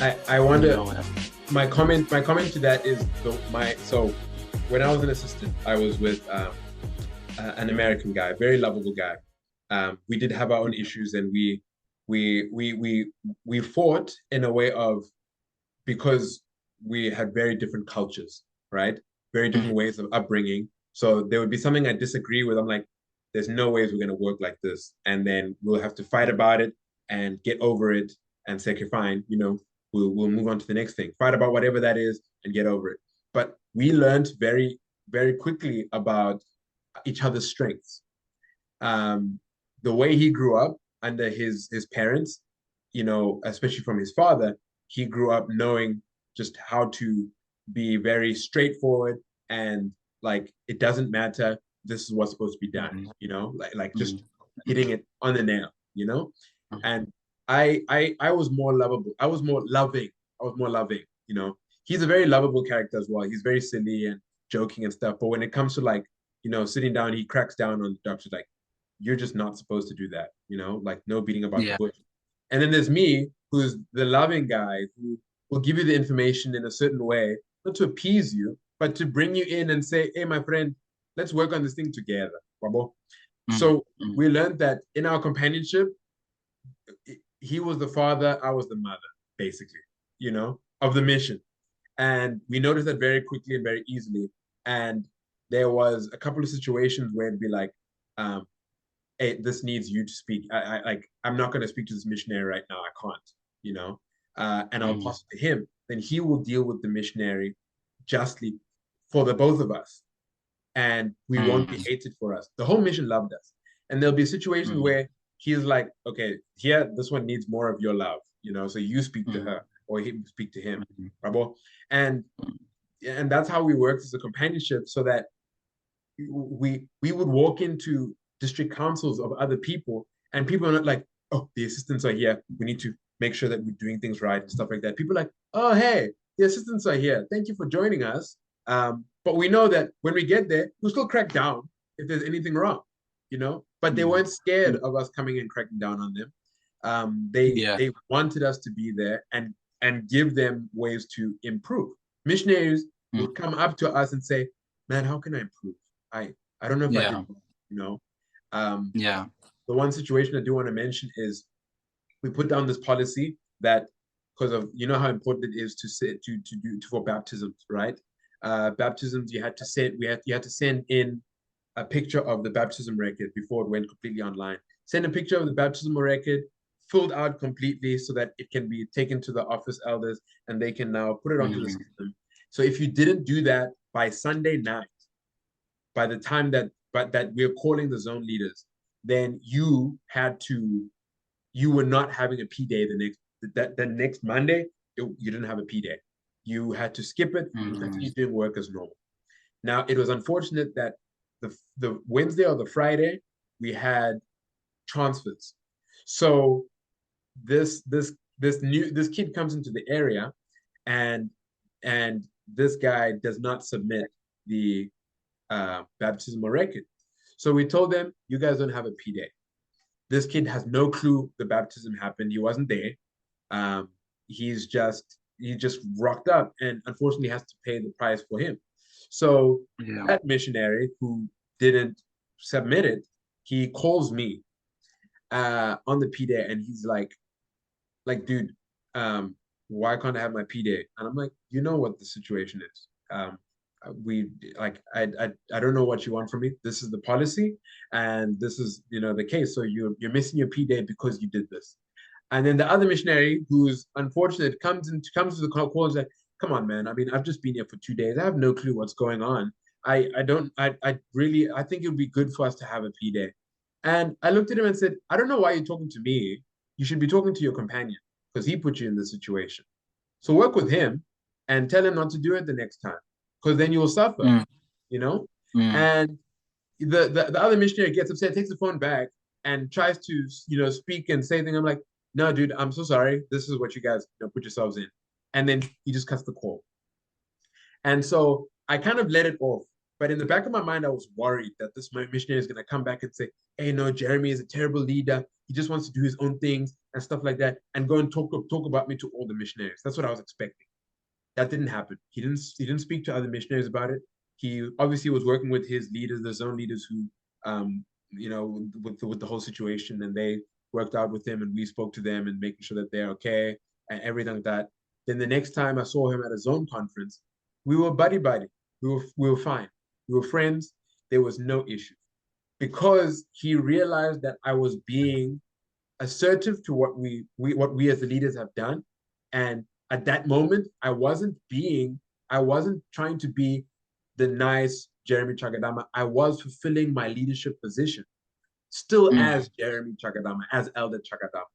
I You wonder. know what? My comment to that is so when I was an assistant, I was with an American guy, very lovable guy. We did have our own issues, and we we we we fought in a way of because we had very different cultures, right? Very different Mm, ways of upbringing. So there would be something I disagree with. I'm like, there's no ways we're gonna work like this, and then we'll have to fight about it and get over it and say, okay, fine, we'll move on to the next thing. Fight about whatever that is and get over it. But we learned very quickly about each other's strengths. Um, the way he grew up under his parents, especially from his father, he grew up knowing just how to be very straightforward and like it doesn't matter. This is what's supposed to be done. mm, Like just mm, hitting it on the nail. mm. And I was more lovable. I was more loving. I was more loving. He's a very lovable character as well. He's very silly and joking and stuff. But when it comes to like sitting down, he cracks down on the doctor like, you're just not supposed to do that, like no beating about the Yeah, bush. And then there's me, who's the loving guy who will give you the information in a certain way, not to appease you, but to bring you in and say, hey, my friend, let's work on this thing together. Babo. mm, So mm, we learned that in our companionship, he was the father, I was the mother, basically, of the mission. And we noticed that very quickly and very easily. And there was a couple of situations where it'd be like, um, hey, this needs you to speak. I'm not going to speak to this missionary right now. I can't, and I'll mm, pass it to him. Then he will deal with the missionary justly for the both of us, and we won't be mm, hated for us. The whole mission loved us, and there'll be situations mm, where he's like, okay, here, this one needs more of your love, so you speak to mm, her or he speak to him, mm, Rabo. And mm. and that's how we worked as a companionship, so that we would walk into district councils of other people, and people are not like, oh, the assistants are here, we need to make sure that we're doing things right and stuff like that. People are like, oh, hey, the assistants are here, thank you for joining us. But we know that when we get there, we'll still crack down if there's anything wrong, but they Mm. weren't scared Mm. of us coming and cracking down on them. They Yeah, they wanted us to be there and give them ways to improve. Missionaries mm, would come up to us and say, man, how can I improve? I I don't know if I did yeah, well, you know. Um, yeah. the one situation I do want to mention is we put down this policy that because of how important it is to say, to do for baptisms, right? Baptisms you had to send in a picture of the baptism record before it went completely online. Send a picture of the baptismal record filled out completely so that it can be taken to the office elders and they can now put it onto the Mm, system. So if you didn't do that by Sunday night, by the time that we're calling the zone leaders, then you were not having a P day the next Monday. You didn't have a P day. You had to skip it and mm, continue doing work as normal. Now it was unfortunate that the Wednesday or the Friday we had transfers. So this kid comes into the area, and and this guy does not submit the baptismal record. So we told them, you guys don't have a P day. This kid has no clue the baptism happened. He wasn't there. Um, he just rocked up and unfortunately has to pay the price for him. So yeah. that missionary who didn't submit it, he calls me on the P day and he's like, dude, why can't I have my P day? And I'm like, you know what the situation is. We like I don't know what you want from me. This is the policy, and this is the case. So you're missing your P day because you did this. And then the other missionary, who's unfortunate, comes to the call and is like, "Come on, man. I mean, I've just been here for 2 days. I have no clue what's going on. I think it would be good for us to have a P day." And I looked at him and said, "I don't know why you're talking to me. You should be talking to your companion because he put you in this situation. So work with him and tell him not to do it the next time because then you'll suffer, Mm, you know?" mm, And the other missionary gets upset, takes the phone back, and tries to speak and say things. I'm like, no, dude, I'm so sorry. This is what you guys put yourselves in. And then he just cuts the call. And so I kind of let it off. But in the back of my mind, I was worried that this missionary is going to come back and say, hey, no, Jeremy is a terrible leader. he just wants to do his own things and stuff like that, and go and talk about me to all the missionaries. That's what I was expecting. That didn't happen. He didn't speak to other missionaries about it. He obviously was working with his leaders, the zone leaders who, with the whole situation, and they worked out with him, and we spoke to them and making sure that they're okay and everything like that. Then the next time I saw him at a zone conference, we were buddy buddy. We were fine. We were friends. There was no issue because he realized that I was being assertive to what we as the leaders have done. And at that moment, I wasn't trying to be the nice Jeremy Chagadama. I was fulfilling my leadership position, still Mm. as Jeremy Chagadama, as Elder Chagadama,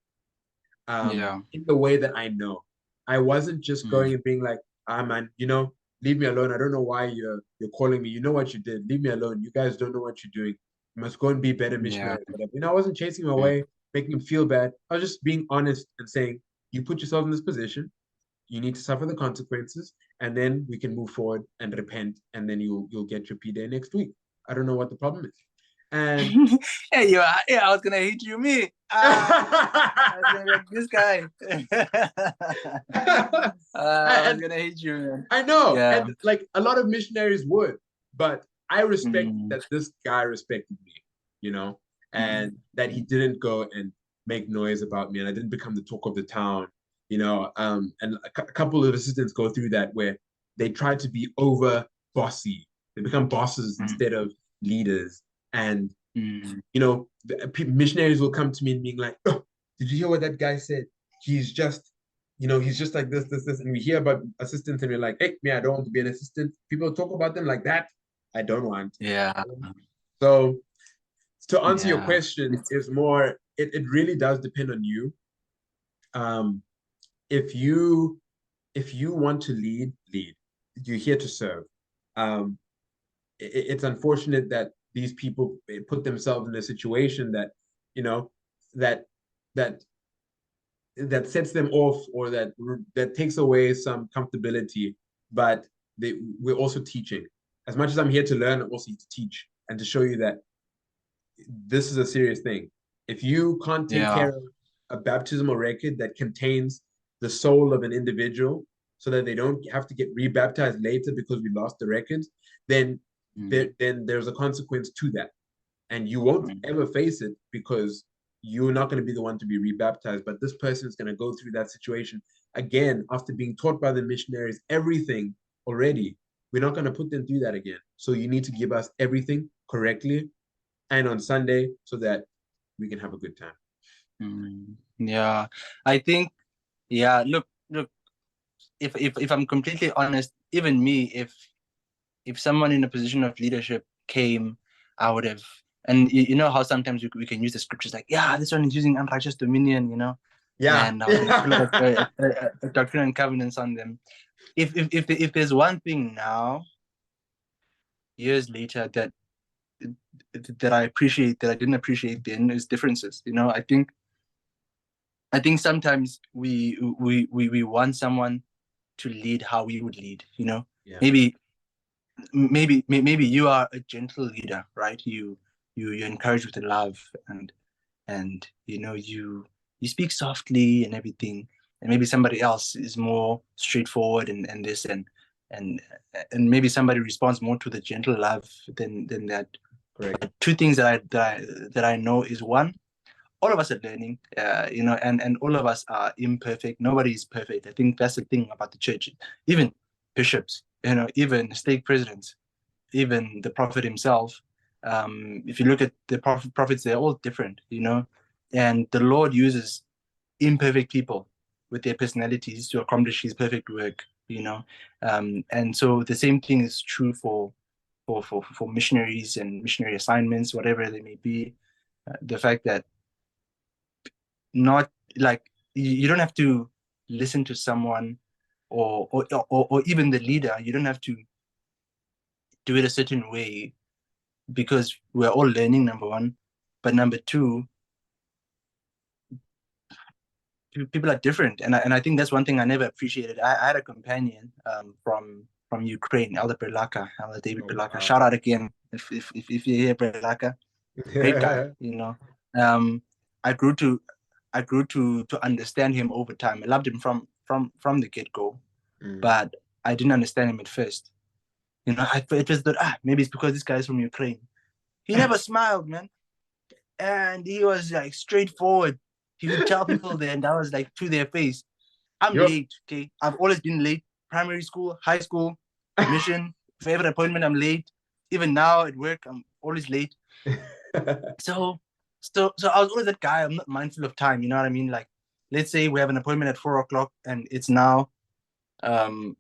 Yeah. in the way that I know. I wasn't just Mm. going and being like, ah man, leave me alone. I don't know why you're calling me. You know what you did. Leave me alone. You guys don't know what you're doing. You must go and be better Yeah. missionaries. Whatever. I wasn't chasing him Mm. away, making him feel bad. I was just being honest and saying, you put yourself in this position. You need to suffer the consequences, and then we can move forward and repent, and then you'll get your P day next week. I don't know what the problem is. And Hey, yeah, I was gonna hit you, me. I was gonna be like this guy. I was and gonna hit you, man. I know, Yeah. and like a lot of missionaries would, but I respect Mm. that this guy respected me, you know, Mm. and that he didn't go and make noise about me, and I didn't become the talk of the town, you know. And a couple of assistants go through that where they try to be over bossy, they become bosses Mm. instead of leaders, and Mm. missionaries will come to me and being like, oh, did you hear what that guy said? He's just, he's just like this. And we hear about assistants and we're like, hey, me, I don't want to be an assistant. People talk about them like that. I don't want. Yeah. So to answer your Yeah. question, is more, it really does depend on you. Um, if you if you want to lead. You're here to serve. Um, it's unfortunate that these people put themselves in a situation that you know that that that sets them off, or that takes away some comfortability. But we're also teaching. As much as I'm here to learn, I'm also here to teach and to show you that this is a serious thing. If you can't take Yeah. care of a baptismal record that contains the soul of an individual so that they don't have to get rebaptized later because we lost the records, then Mm. then there's a consequence to that. And you won't Mm. ever face it because you're not going to be the one to be rebaptized. But this person is going to go through that situation again after being taught by the missionaries everything already. We're not going to put them through that again. So you need to give us everything correctly and on Sunday so that we can have a good time. Mm. Yeah. I think, yeah, look, if I'm completely honest, even me, if someone in a position of leadership came, I would have. And you know how sometimes we can use the scriptures like, yeah, this one is using unrighteous dominion, Yeah. and I was going to put like a doctrine and covenants on them. If there's one thing now, years later, that I appreciate that I didn't appreciate then is differences. I think sometimes we want someone to lead how we would lead. Yeah. Maybe maybe you are a gentle leader, right? You encourage with love, and you speak softly and everything. And maybe somebody else is more straightforward and this and and maybe somebody responds more to the gentle love than that. Correct. Two things that I know is, one, all of us are learning, and all of us are imperfect. Nobody is perfect. I think that's the thing about the church. Even bishops, even stake presidents, even the prophet himself. If you look at the prophets, they're all different, and the Lord uses imperfect people with their personalities to accomplish His perfect work. And so the same thing is true for missionaries and missionary assignments, whatever they may be. The fact that, not like, you don't have to listen to someone, or even the leader. You don't have to do it a certain way, because we're all learning, number one. But number two, people are different, and I think that's one thing I never appreciated. I had a companion, from Ukraine, Elder David Oh, Belaka. wow. Shout out again if you hear Belaka. Great guy. Um, I grew to understand him over time. I loved him from the get-go, Mm. but I didn't understand him at first. I just thought, maybe it's because this guy's from Ukraine. He never smiled, man. And he was like straightforward. He would tell people there, and I was like to their face, I'm Yup. late, okay? I've always been late. Primary school, high school, mission, favorite appointment, I'm late. Even now at work, I'm always late. So I was always that guy. I'm not mindful of time, you know what I mean? Like, let's say we have an appointment at 4 o'clock and it's now 10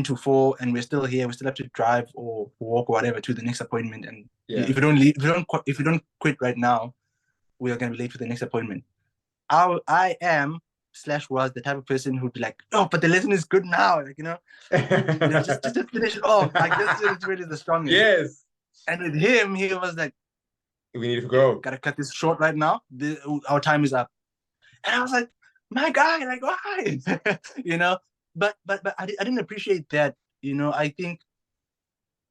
to 4 and we're still here. We still have to drive or walk or whatever to the next appointment. And Yeah. if we don't leave, if we don't quit right now, we are gonna be late for the next appointment. I am slash was the type of person who'd be like, oh, but the lesson is good now, like just finish it off. Like this is really the strongest. Yes. And with him, he was like, We need to hey, go. gotta cut this short right now. Our time is up. And I was like, my guy, like why? But I didn't appreciate that. I think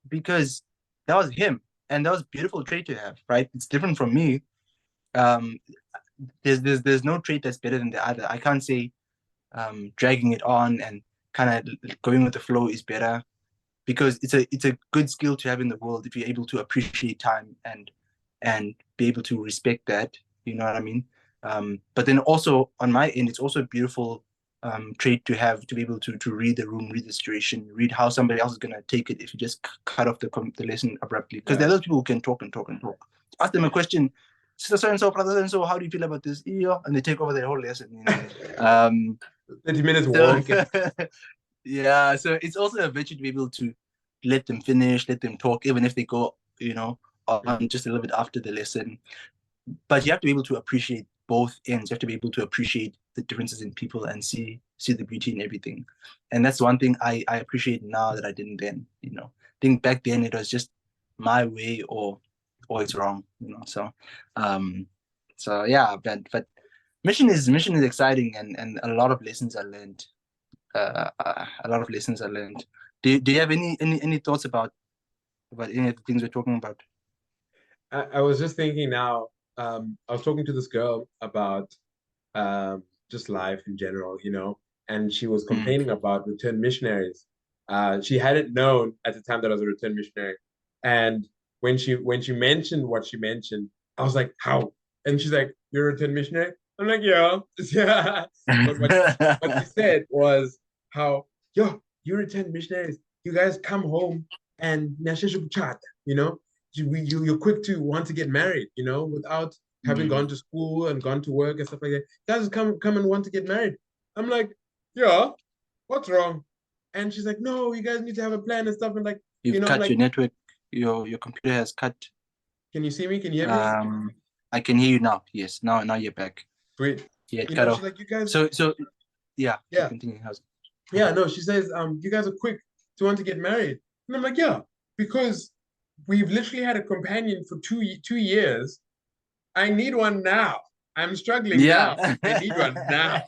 because that was him, and that was a beautiful trait to have, right? It's different from me. Um, there's no trait that's better than the other. I can't say dragging it on and kind of going with the flow is better, because it's a good skill to have in the world if you're able to appreciate time and be able to respect that. You know what I mean? But then also on my end, it's also a beautiful trait to have, to be able to read the room, read the situation, read how somebody else is gonna take it if you just cut off the lesson abruptly. Because there are those people who can talk and talk and talk. Ask them a question, sister so and so, brother so and so, how do you feel about this? Yeah, and they take over the whole lesson. 30 minutes So walk. yeah, so it's also a virtue to be able to let them finish, let them talk, even if they go, on just a little bit after the lesson. But you have to be able to appreciate both ends. You have to be able to appreciate the differences in people and see the beauty in everything. And that's one thing I appreciate now that I didn't then. I think back then it was just my way or it's wrong. So yeah, but mission is exciting, and a lot of lessons are learned. A lot of lessons are learned. Do you have any thoughts about any of the things we're talking about? I was just thinking now, I was talking to this girl about just life in general, and she was Mm. complaining about return missionaries. She hadn't known at the time that I was a return missionary. And when she mentioned what she mentioned, I was like, how? And she's like, you're a return missionary? I'm like, yeah. Yeah. But what she said was how, yo, you return missionaries, you guys come home and you know, you're quick to want to get married, without having Mm. gone to school and gone to work and stuff like that. Guys come and want to get married. I'm like, yeah, what's wrong? And she's like, no, you guys need to have a plan and stuff. And like, You've I'm cut like, your network. Your computer has cut. can you see me? Can you hear me? I can hear you now. Yes, now you're back. Sweet. Yeah, it cut She's off. like, you guys, So yeah, keep yeah, continuing. How's yeah, no, she says, you guys are quick to want to get married. And I'm like, yeah, because we've literally had a companion for two years. I need one now. I'm struggling now. Yeah. I need one now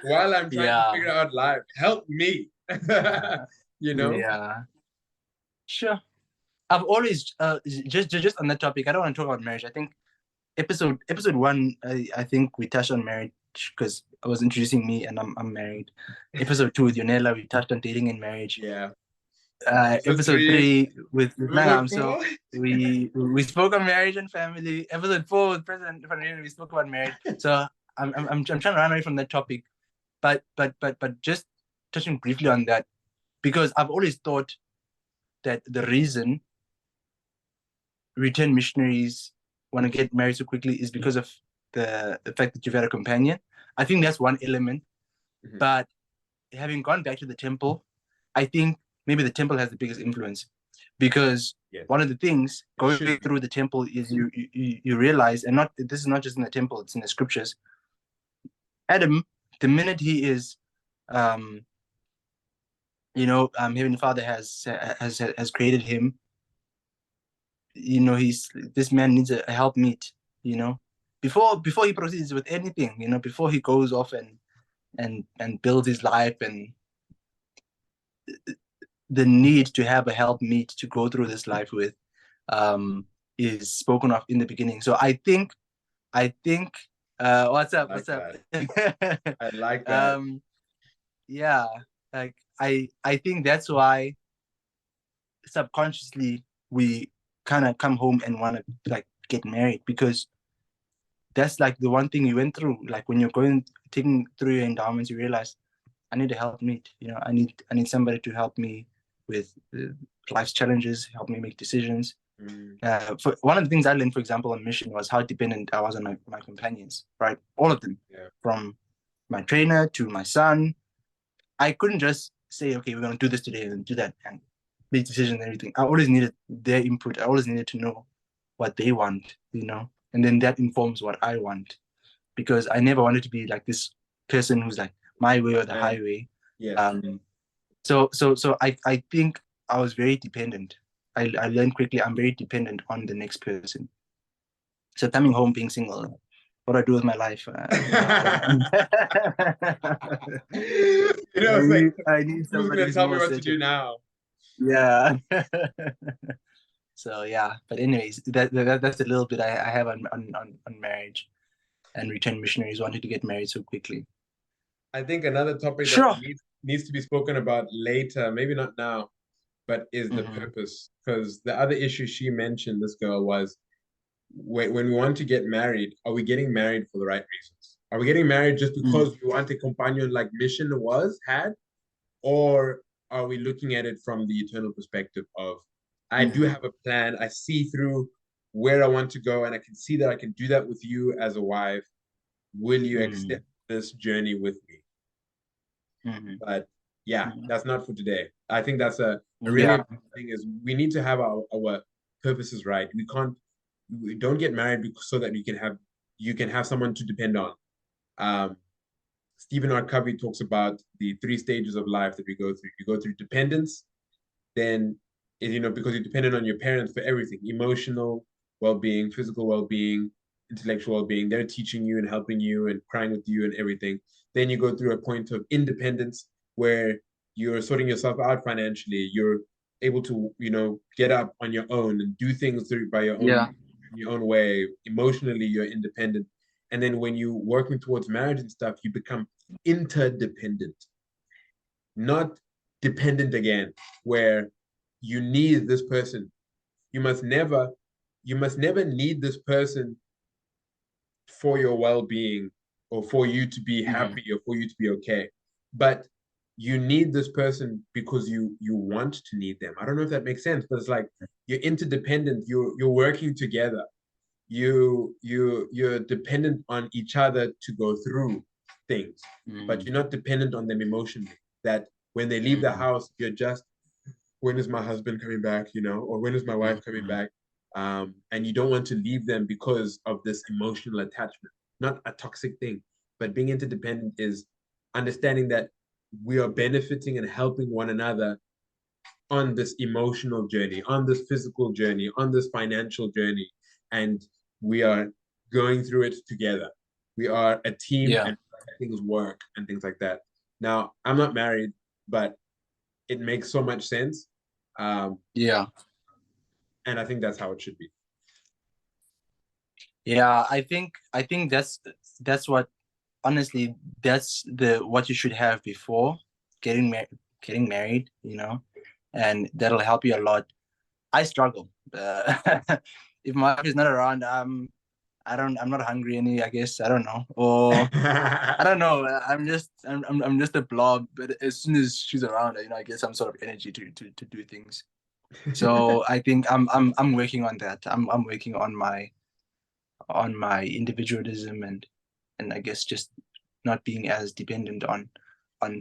while I'm trying to Yeah. figure out life. Help me. you know? Yeah. Sure. I've always just on that topic. I don't want to talk about marriage. I think episode one. I think we touched on marriage because I was introducing me, and I'm married. Episode two with Yonela, we touched on dating and marriage. Yeah. Episode Episode three. three with Episode Nangam. So four. we spoke on marriage and family. Episode four with President Fanny, we spoke about marriage. So I'm trying to run away from that topic, but just touching briefly on that, because I've always thought that the reason return missionaries want to get married so quickly is because of the fact that you've had a companion. I think that's one element. Mhm. But having gone back to the temple, I think maybe the temple has the biggest influence, because Yes. one of the things It going should be. through the temple is you realize, and not this is not just in the temple, it's in the scriptures. Adam, the minute he is, Heavenly Father has created him. He's this man needs a helpmeet. Before he proceeds with anything, before he goes off and builds his life, and the need to have a helpmeet to go through this life with is spoken of in the beginning. So I think I think what's I up? like What's up? that. I like that. um yeah, like I think that's why subconsciously we kind of come home and want to like get married, because that's like the one thing you went through. Like when you're going taking through your endowments, you realize I need a helpmate. I need somebody to help me with life's challenges, help me make decisions. Mm, For one of the things I learned, for example, on mission was how dependent I was on my companions, right? All of them, yeah. from my trainer to my son. I couldn't just say, okay, we're going to do this today and do that and make decisions and everything. I always needed their input. I always needed to know what they want, and then that informs what I want, because I never wanted to be like this person who's like my way or the And highway. yes. Um, so I think I was very dependent. I learned quickly I'm very dependent on the next person. So coming home being single, what do I do with my life? It's like, I need who's somebody gonna who's tell me more what to do certain. now? Yeah. So yeah, but anyways, that's a little bit I have on marriage and returned missionaries wanting to get married so quickly. I think another topic that Sure. needs to be spoken about later, maybe not now, but is the Hmm. purpose. Because the other issue she mentioned, this girl, was when we want to get married, are we getting married for the right reasons? Are we getting married just because we want a companion like Mission had, or are we looking at it from the eternal perspective of, I do Hmm. have a plan, I see through where I want to go, and I can see that I can do that with you as a wife. Will you Hmm. accept this journey with me? Hmm. But yeah, Hmm. that's not for today. I think that's a really Yeah. important thing is we need to have our purposes right. We don't get married because, so that you can have someone to depend on. Um, Stephen R. Covey talks about the three stages of life that we go through. You go through dependence, then because you're dependent on your parents for everything, emotional well-being, physical well-being, intellectual well-being. They're teaching you and helping you and crying with you and everything. Then you go through a point of independence where you're sorting yourself out financially. You're able to get up on your own and do things through by Yeah. your own way. Emotionally you're independent, and then when you working towards marriage and stuff, you become interdependent, not dependent again, where you need this person. You must never, you must never need this person for your well-being or for you to be Hmm. happy or for you to be okay. But you need this person because you want to need them. I don't know if that makes sense, but it's like you're interdependent, you're working together. You're dependent on each other to go through things, but Hmm. you're not dependent on them emotionally. That when they leave the Hmm. house, you're just, when is my husband coming back, or when is my wife coming Hmm. back? And you don't want to leave them because of this emotional attachment. Not a toxic thing, but being interdependent is understanding that we are benefiting and helping one another on this emotional journey, on this physical journey, on this financial journey, and we are going through it together. We are a team Yeah. and things work and things like that. Now, I'm not married, but it makes so much sense. Um, Yeah. and I think that's how it should be. Yeah. I think that's what, honestly, that's the what you should have before getting married, and that'll help you a lot. I struggle. If my wife is not around, I'm not hungry any, I guess. I don't know. Or I don't know. I'm just a blob. But as soon as she's around, I get some sort of energy to do things. So I think I'm working on that. I'm working on my individualism, and I guess just not being as dependent on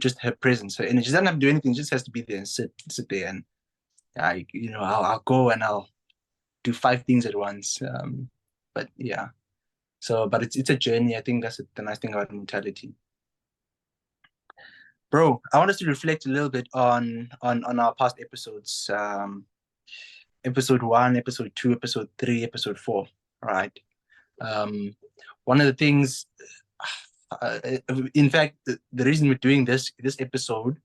just her presence. Her energy. She doesn't have to do anything. She just has to be there and sit there, and I'll go and I'll do five things at once. But yeah. So, but it's a journey. I think that's the nice thing about mortality. Bro, I want us to reflect a little bit on our past episodes. Episode 1, episode 2, episode 3, episode 4. Right. Um, one of the things, uh, in fact, the reason we're doing this episode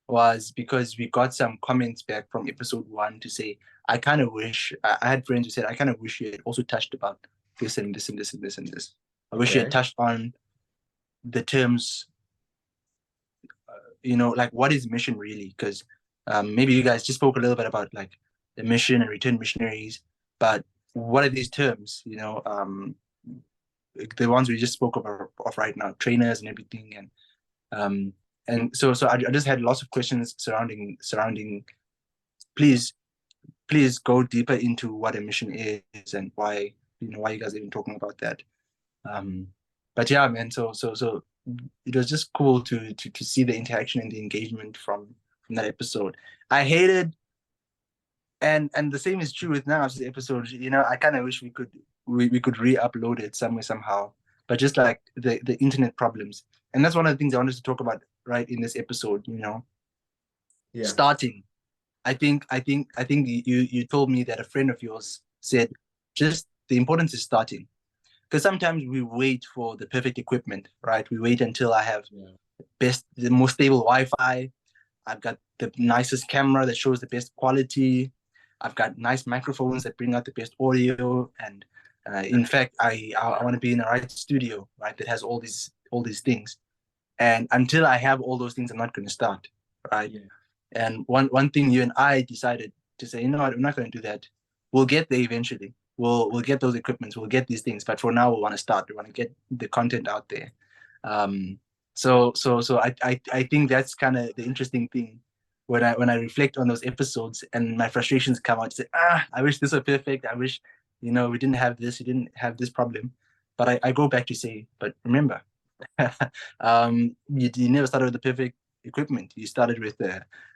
was because we got some comments back from episode 1 to say, I kind of wish, I had friends who said, I kind of wish you had also touched about this and this and this and this and this. I wish you had Okay. touched on the terms, like what is mission really? Because maybe you guys just spoke a little bit about like the mission and return missionaries, but what are these terms? The ones we just spoke of right now, trainers and everything, and so I just had lots of questions surrounding. Please, please go deeper into what a mission is and why you guys are even talking about that. But yeah, man. So it was just cool to see the interaction and the engagement from that episode. I hated, and the same is true with now's episode. I kind of wish we could re-upload it somewhere somehow, but just like the internet problems, and that's one of the things I wanted to talk about right in this episode. Yeah. Starting. I think you told me that a friend of yours said just the importance is starting, because sometimes we wait for the perfect equipment, right? We wait until I have the most stable Wi-Fi. I've got the nicest camera that shows the best quality. I've got nice microphones that bring out the best audio, and in fact, I want to be in the right studio, right, that has all these things. And until I have all those things, I'm not going to start, right? Yeah. And one thing you and I decided to say, what, I'm not going to do that. We'll get there eventually. We'll get those equipments. We'll get these things. But for now, we want to start. We want to get the content out there. So I think that's kind of the interesting thing when I reflect on those episodes and my frustrations come out. Say, I wish this were perfect. I wish we didn't have this. We didn't have this problem. But I go back to say, but remember, you never started with the perfect equipment. You started with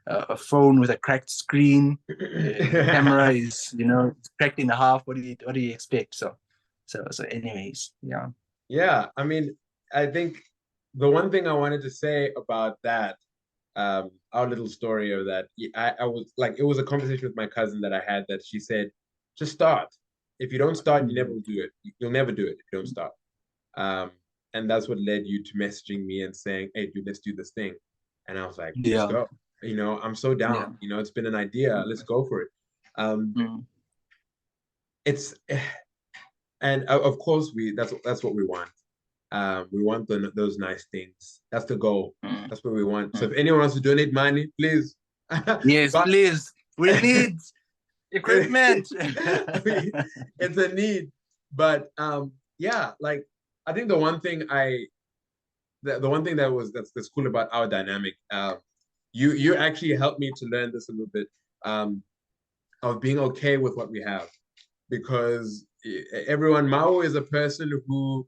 a phone with a cracked screen. The camera is cracked in half. What do you expect? So anyways, yeah. Yeah, I mean, I think the one thing I wanted to say about that, our little story of that, I was like, it was a conversation with my cousin that I had that she said, just start. If you don't start, you never will do it. You'll never do it if you don't start. Um, and that's what led you to messaging me and saying, hey, dude, let's do this thing. And I was like, let's Yeah. go. I'm so Yeah. down. It's been an idea. Let's go for it. It's and of course that's what we want. We want those nice things. That's the goal. That's what we want. So if anyone wants to donate money, please. Yes, But please. We need equipment. it's a need. But yeah, like I think the one thing the one thing that's cool about our dynamic, you actually helped me to learn this a little bit, of being okay with what we have, because Mao is a person who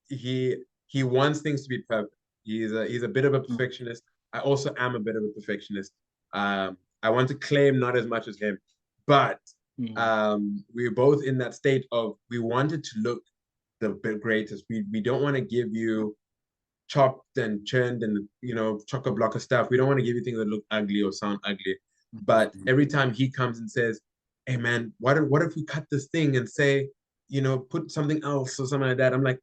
he wants things to be perfect. He's a bit of a perfectionist. I also am a bit of a perfectionist. I want to claim not as much as him, but we're both in that state of we wanted to look the greatest. We don't want to give you chopped and churned and chocolate block of stuff. We don't want to give you things that look ugly or sound ugly. But every time he comes and says, "Hey man, what if we cut this thing and say, put something else or something like that?" I'm like,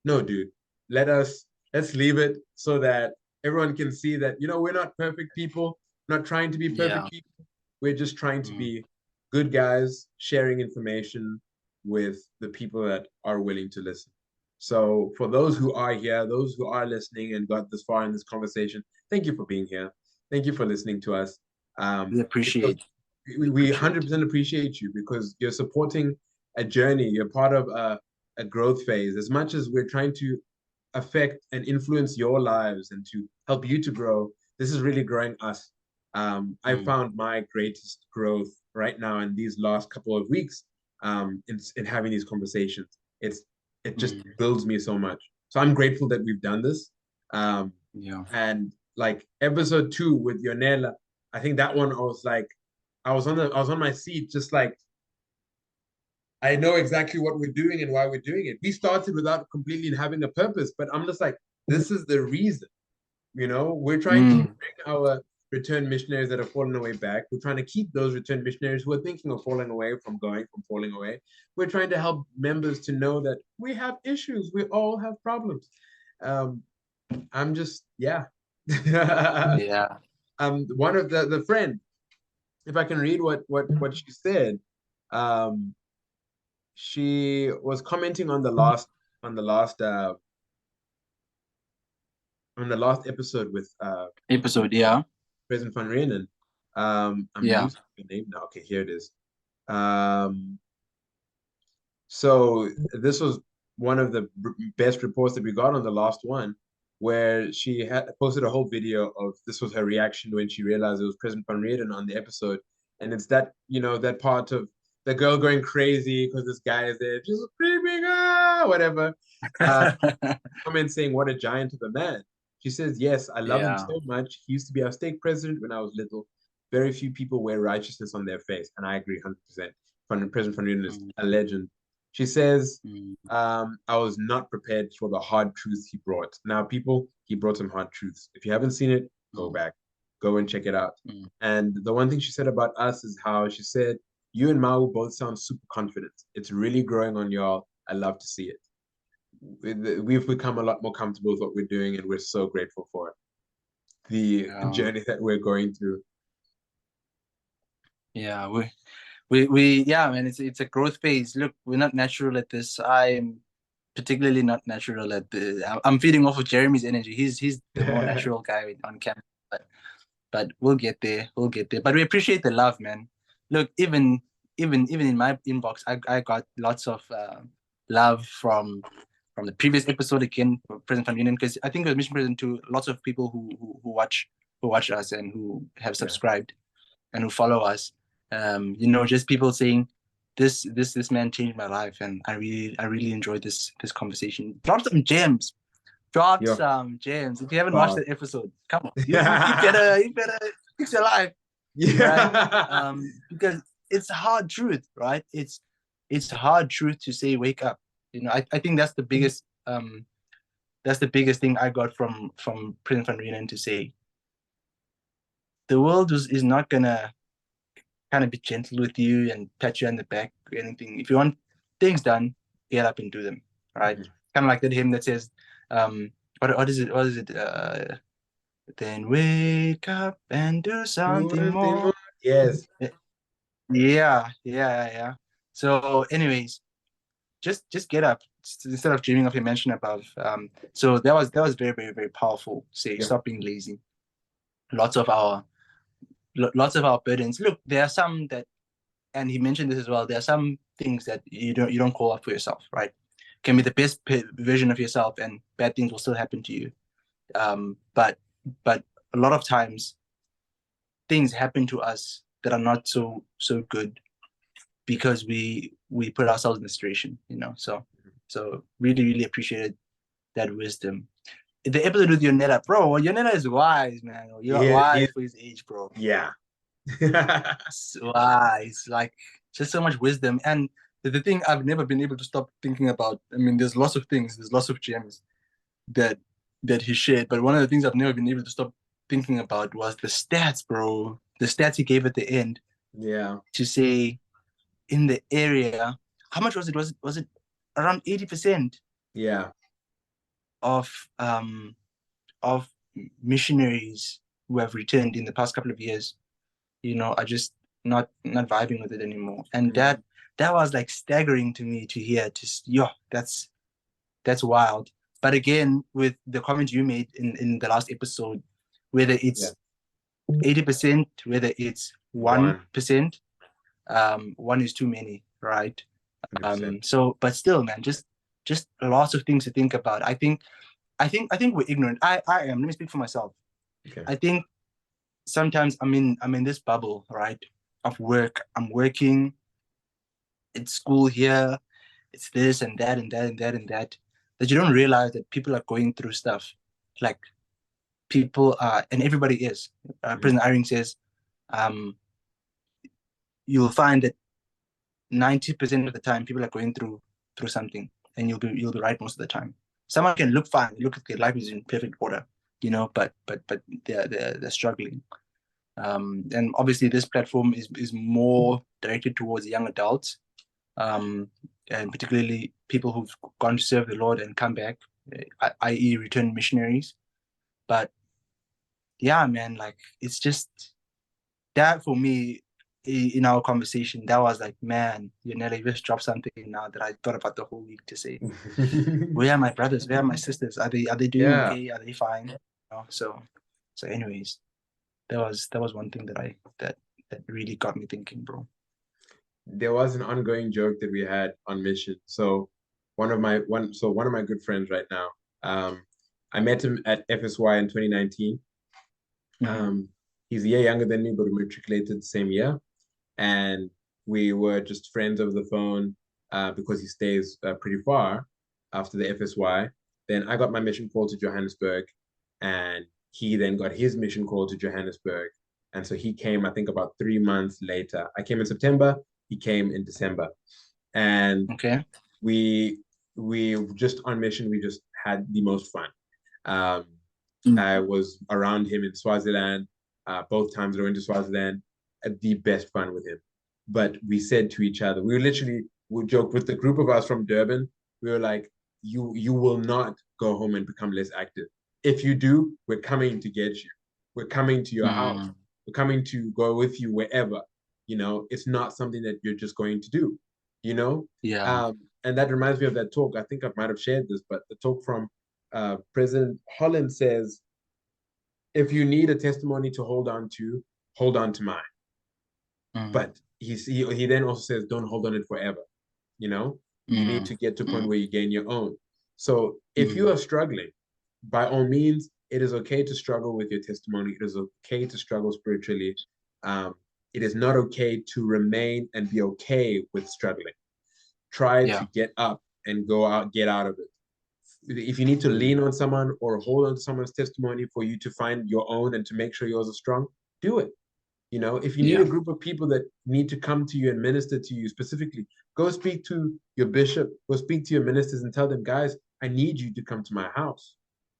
"No, dude, let's leave it so that everyone can see that we're not perfect people, not trying to be perfect people. We're just trying to be good guys, sharing information with the people that are willing to listen." So for those who are here, those who are listening and got this far in this conversation, thank you for being here. Thank you for listening to us. We appreciate. We 100% appreciate you because you're supporting a journey. You're part of a growth phase. As much as we're trying to affect and influence your lives and to help you to grow, this is really growing us. I found my greatest growth right now in these last couple of weeks, in having these conversations. It just builds me so much. So I'm grateful that we've done this. And like episode 2 with Yonela, I think that one I was like, I was on my seat, just like, I know exactly what we're doing and why we're doing it. We started without completely having a purpose, but I'm just like, this is the reason. We're trying to bring our return missionaries that have fallen away back. We're trying to keep those return missionaries who are thinking of falling away from falling away. We're trying to help members to know that we have issues. We all have problems. I'm just, yeah. Yeah. One of the friend, if I can read what she said, she was commenting on the last on the last episode with Episode, yeah. President Van Renen. I'm Yeah. losing the name now. Okay, here it is. Um, so this was one of the best reports that we got on the last one, where she had posted a whole video of this was her reaction when she realized it was President Van Reden on the episode, and it's that that part of the girl going crazy because this guy is there just screaming whatever. Uh, comment saying what a giant of a man. She says, yes, I love him Yeah. so much. He used to be our stake president when I was little. Very few people wear righteousness on their face, and I agree 100%. President Van Reden is Mm, a legend. She says, mm, I was not prepared for the hard truths he brought. Now, people, he brought some hard truths. If you haven't seen it, go mm, back, go and check it out. mm. And the one thing she said about us is how she said, you and Mau both sound super confident. It's really growing on y'all. I love to see it. We've become a lot more comfortable with what we're doing, and we're so grateful for it. The Yeah. journey that we're going through. Yeah. We yeah, man, it's a growth phase. Look, we're not natural at this. I'm particularly not natural at the. I'm feeding off of Jeremy's energy. He's the more natural guy on camera, but we'll get there. We'll get there. But we appreciate the love, man. Look, even in my inbox, I got lots of love from the previous episode again, for President Van Union, because I think it was mission present to lots of people who watch us and who have Yeah. subscribed and who follow us. Just people saying this man changed my life, and I really enjoyed this conversation. Drop some gems. Drop Yeah. some gems. If you haven't watched God. that episode, come on, you better fix your life, right? Yeah. Because it's hard truth, right? It's hard truth to say wake up. I think that's the biggest thing I got from Prince van Renen, to say the world is not gonna kind of be gentle with you and pat you on the back or anything. If you want things done, get up and do them, right? Mhm. Kind of like that hymn that says, what is it? What is it? Then wake up and do something One thing more. more. Yes. Yeah. So, anyways, just get up instead of dreaming of your mansion above. So that was very, very, very powerful. Say, Yeah. stop being lazy. Lots of our lots of our burdens. Look, there are some that, and he mentioned this as well. There are some things that you don't call up for yourself, right? Can be the best version of yourself, and bad things will still happen to you. But a lot of times things happen to us that are not so good because we put ourselves in the situation, So really, really appreciated that wisdom. The episode with Yonetta, bro. Well, Yonetta is wise, man. You're He, wise for his age, bro. yeah. Wise, like just so much wisdom. And the thing I've never been able to stop thinking about. I mean, there's lots of things, there's lots of gems that he shared, but one of the things I've never been able to stop thinking about was the stats, bro. The stats he gave at the end Yeah. to say in the area, how much was it? Was it around 80% Yeah. of missionaries who have returned in the past couple of years, are just not vibing with it anymore. And Mhm. that was like staggering to me to hear. That's wild. But again, with the comment you made in the last episode, whether Yeah. it's 80%, whether it's One. 1%, one is too many, right? 100%. So, but still, man, just lots of things to think about. I think we're ignorant. I am. Let me speak for myself. Okay. I think sometimes I'm in this bubble, right, of work. I'm working. It's school here. It's this and that and that and that and that. That you don't realize that people are going through stuff. Like people are, and everybody is. Mhm. President Irving says, um, you'll find that 90% of the time people are going through something, and you'll be right most of the time. Someone can look fine, look like their life is in perfect order, but they're struggling. And obviously this platform is more directed towards young adults, and particularly people who've gone to serve the Lord and come back, i.e. returned missionaries. But yeah, man, like it's just that for me. in our conversation, that was like, man, you nearly just dropped something now that I thought about the whole week to say. Where are my brothers? Where are my sisters? Are they doing Yeah, okay? Are they fine? So anyways, that was one thing that really got me thinking, bro. there was an ongoing joke that we had on mission. So one of my good friends right now, um, I met him at FSY in 2019. Mm-hmm. Um, he's a year younger than me, but we matriculated the same year, and we were just friends over the phone because he stays pretty far after the FSY. Then I got my mission call to Johannesburg, and he then got his mission call to Johannesburg. And so he came, I think, about 3 months later. I came in September, he came in December. And Okay. we we just on mission, we just had the most fun. Um, Mm. I was around him in Swaziland. Both times I went to Swaziland, had the best fun with him. But we said to each other, we joke with the group of us from Durban. We were like, you will not go home and become less active. If you do, we're coming to get you. We're coming to your house. Mm. We're coming to go with you wherever. It's not something that you're just going to do. You know, Yeah. and that reminds me of that talk. I think I might have shared this, but the talk from President Holland says, if you need a testimony to hold on to mine. Mm. But he then also says, don't hold on it forever. You know, you need Mm. to get to a point Mm. where you gain your own. So if you Mm. are struggling, by all means, it is okay to struggle with your testimony. It is okay to struggle spiritually. Um, it is not okay to remain and be okay with struggling. Try to Yeah. get up and go out, get out of it. If you need to Mm. lean on someone or hold on to someone's testimony for you to find your own and to make sure yours are strong, do it. If you need a Yeah. group of people that need to come to you and minister to you specifically, go speak to your bishop, go speak to your ministers and tell them, guys, I need you to come to my house.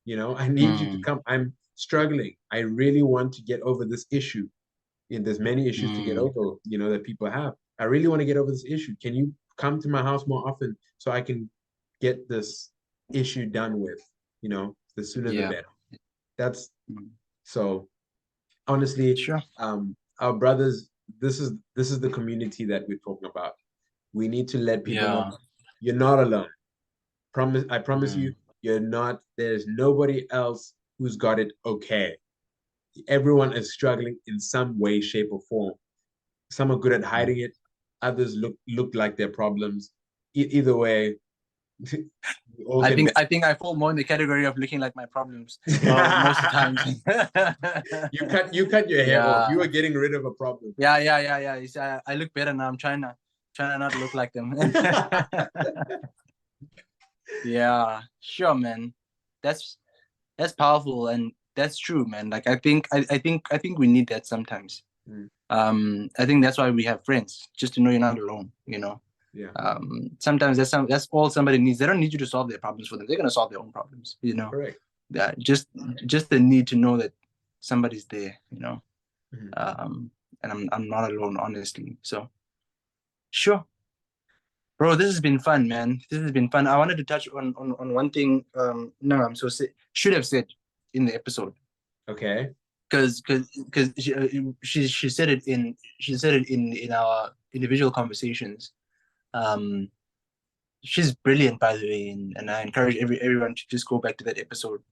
I need you to Mm. come. I'm struggling. I really want to get over this issue. And there's many issues to get Mm. over, that people have. I really want to get over this issue. Can you come to my house more often so I can get this issue done with? The sooner the Yeah. better. That's Mm. so honestly, Sure. our brothers, this is the community that we're talking about. We need to let people know Yeah. you're not alone. I promise you, Mm. you're not. There's nobody else who's got it okay. Everyone is struggling in some way, shape, or form. Some are good at Mm. hiding it. Others look like their problems. Either way, we all I can think get. I think I fall more in the category of looking like my problems most of the times. you cut your hair off. You Yeah. are getting rid of a problem. Yeah. You see, I look better now. I'm trying to not look like them. Yeah, sure, man. That's that's powerful and that's true, man. Like I think we need that sometimes. Mm, I think that's why we have friends, just to know you're not alone. yeah, Sometimes that's all somebody needs. They don't need you to solve their problems for them. They're gonna solve their own problems. correct. That just the need to know that somebody's there. Mhm. Um, and I'm not alone, honestly. So sure. Bro, this has been fun, man. This has been fun. I wanted to touch on one thing. No, I'm so should have said in the episode Okay. because she said it in our individual conversations. Um, she's brilliant, by the way, and I encourage everyone to just go back to that episode.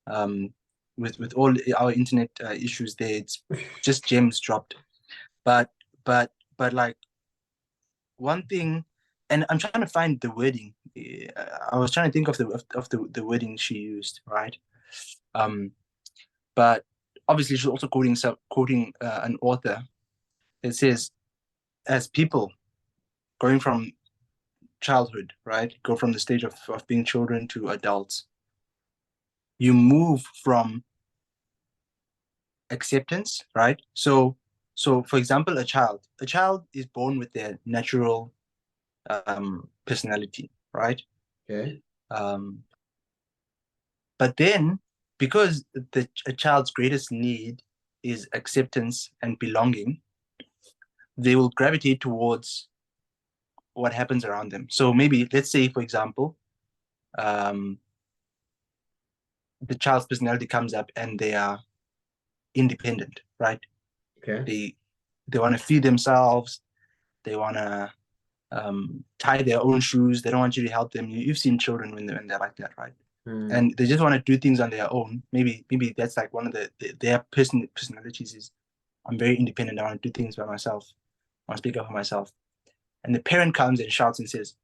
Um, with all our internet issues there, it's just gems dropped. But but like one thing, and I'm trying to find the wording. I was trying to think of the wording she used, right? Um, but obviously she's also quoting an author. It says, as people going from childhood, right, go from the stage of being children to adults, you move from acceptance, right? So for example, a child is born with their natural personality, right? Okay. Um, But then, because a child's greatest need is acceptance and belonging, they will gravitate towards what happens around them. So maybe, let's say, for example, um, the child's personality comes up and they are independent, right? Okay. They they want to feed themselves. They want to tie their own shoes. They don't want you to help them. You've seen children when they're like that, right? And they just want to do things on their own. Maybe that's like one of their personalities is, I'm very independent. I want to do things by myself. I want to speak up for myself. And the parent comes and shouts and says,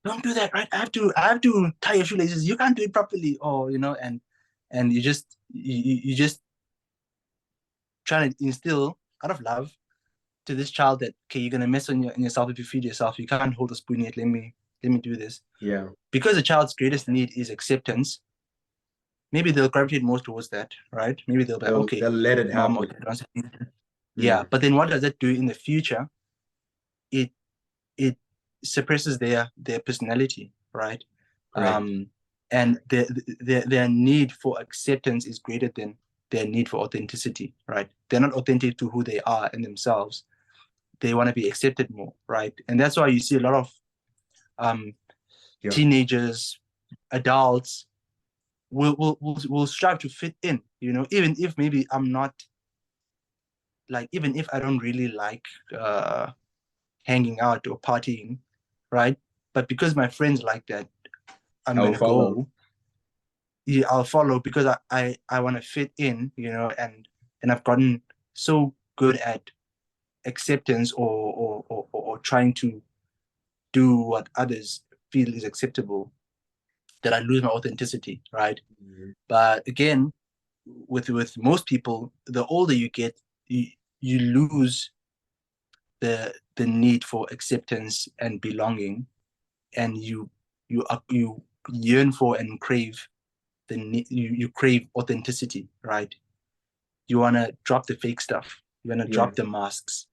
"Don't do that, right? I have to tie your shoelaces. You can't do it properly." Or and you just trying to instill out of love to this child that, okay, you're gonna mess on yourself if you feed yourself. You can't hold a spoon yet. Let me do this. Yeah. Because the child's greatest need is acceptance. Maybe they'll gravitate more towards that, right? Maybe they'll be like, okay, they'll let it mom, happen. okay, yeah. But then what does that do in the future? It suppresses their personality, right? And their need for acceptance is greater than their need for authenticity, right? They're not authentic to who they are and themselves. They want to be accepted more, right? And that's why you see a lot of teenagers, adults will strive to fit in, even if maybe I'm not, like, even if I don't really like hanging out or partying, right? But because my friends like that, I'm I'll gonna follow. go. Yeah, I'll follow because I want to fit in, and I've gotten so good at acceptance or trying to do what others feel is acceptable that I lose my authenticity, right? But again, with most people, the older you get, you lose the need for acceptance and belonging, and you yearn for and crave you crave authenticity, right? You want to drop the fake stuff. You want to drop the masks.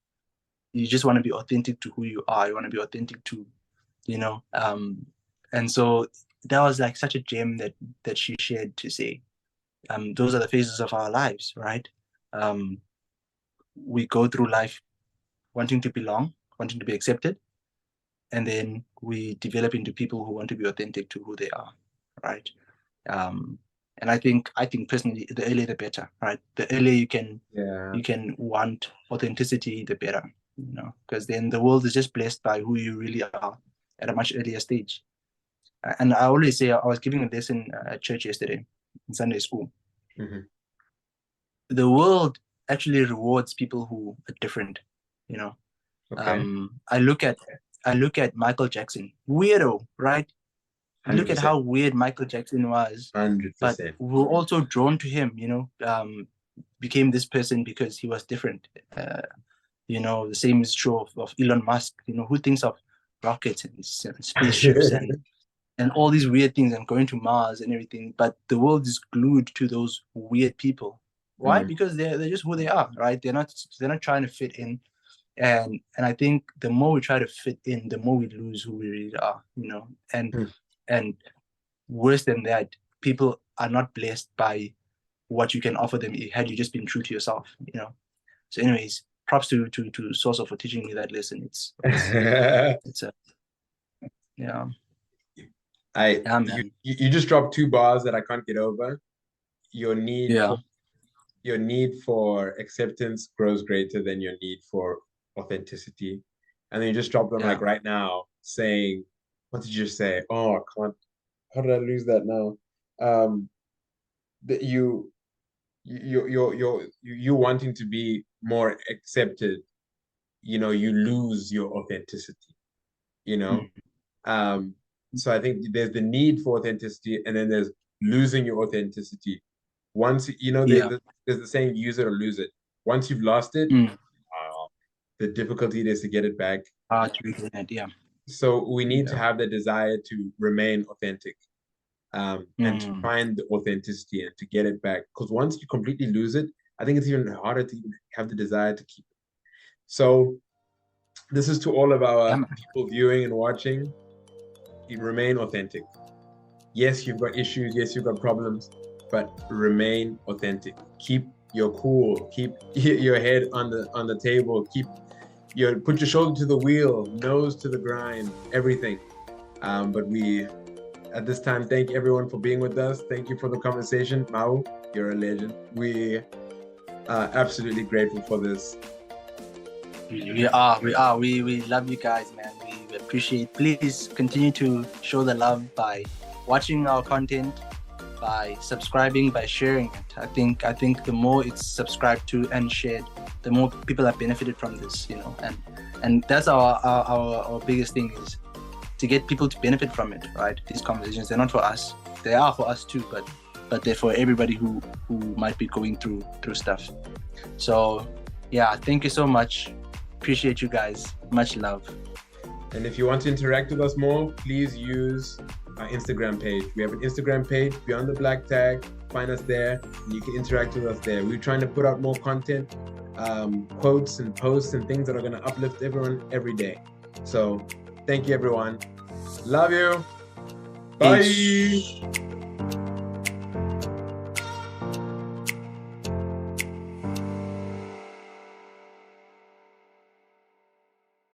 You just want to be authentic to who you are. You want to be authentic to, and so that was like such a gem that she shared to say, those are the phases of our lives, right? We go through life wanting to belong, wanting to be accepted, and then we develop into people who want to be authentic to who they are, right? And I think personally, the earlier the better, right? The earlier you can want authenticity, the better, because then the world is just blessed by who you really are at a much earlier stage. And I always say, I was giving a lesson at church yesterday in Sunday school. The world actually rewards people who are different, I look at Michael Jackson, weirdo, right? Look at how weird Michael Jackson was, 100%. But we were also drawn to him, became this person because he was different. The same is true of Elon Musk, who thinks of rockets and spaceships and all these weird things and going to Mars and everything. But the world is glued to those weird people. Why? Because they're just who they are, right? They're not trying to fit in. And I think the more we try to fit in, the more we lose who we really are, and worse than that, people are not blessed by what you can offer them had you just been true to yourself, So anyways, props to Sosa for teaching me that lesson. It's a yeah. You just dropped two bars that I can't get over. Your need for acceptance grows greater than your need for authenticity. And then you just dropped them like right now, saying, what did you just say? Oh, I can't. How did I lose that now? That you wanting to be more accepted, you lose your authenticity, So I think there's the need for authenticity, and then there's losing your authenticity. Once there's the saying, use it or lose it. Once you've lost it, the difficulty it is to get it back. To regain it, So we need to have the desire to remain authentic, and to find the authenticity and to get it back. Because once you completely lose it, I think it's even harder to have the desire to keep it. So this is to all of our people viewing and watching. You remain authentic. Yes, you've got issues. Yes, you've got problems, but remain authentic. Keep your cool. Keep your head on the table. Put your shoulder to the wheel, nose to the grind, everything. But we, at this time, thank everyone for being with us. Thank you for the conversation. Mau, you're a legend. We are absolutely grateful for this. We love you guys, man. We appreciate. Please continue to show the love by watching our content, by subscribing, by sharing it. I think the more it's subscribed to and shared, the more people have benefited from this, you know. And that's our biggest thing, is to get people to benefit from it, right? These conversations, they're not for us. They are for us too, but they're for everybody who might be going through stuff. So yeah, thank you so much. Appreciate you guys. Much love. And if you want to interact with us more, please use our Instagram page. We have an Instagram page, Beyond the Black Tag. Find us there, and you can interact with us there. We're trying to put out more content, quotes and posts and things that are going to uplift everyone every day. So thank you, everyone. Love you. Bye. Peace.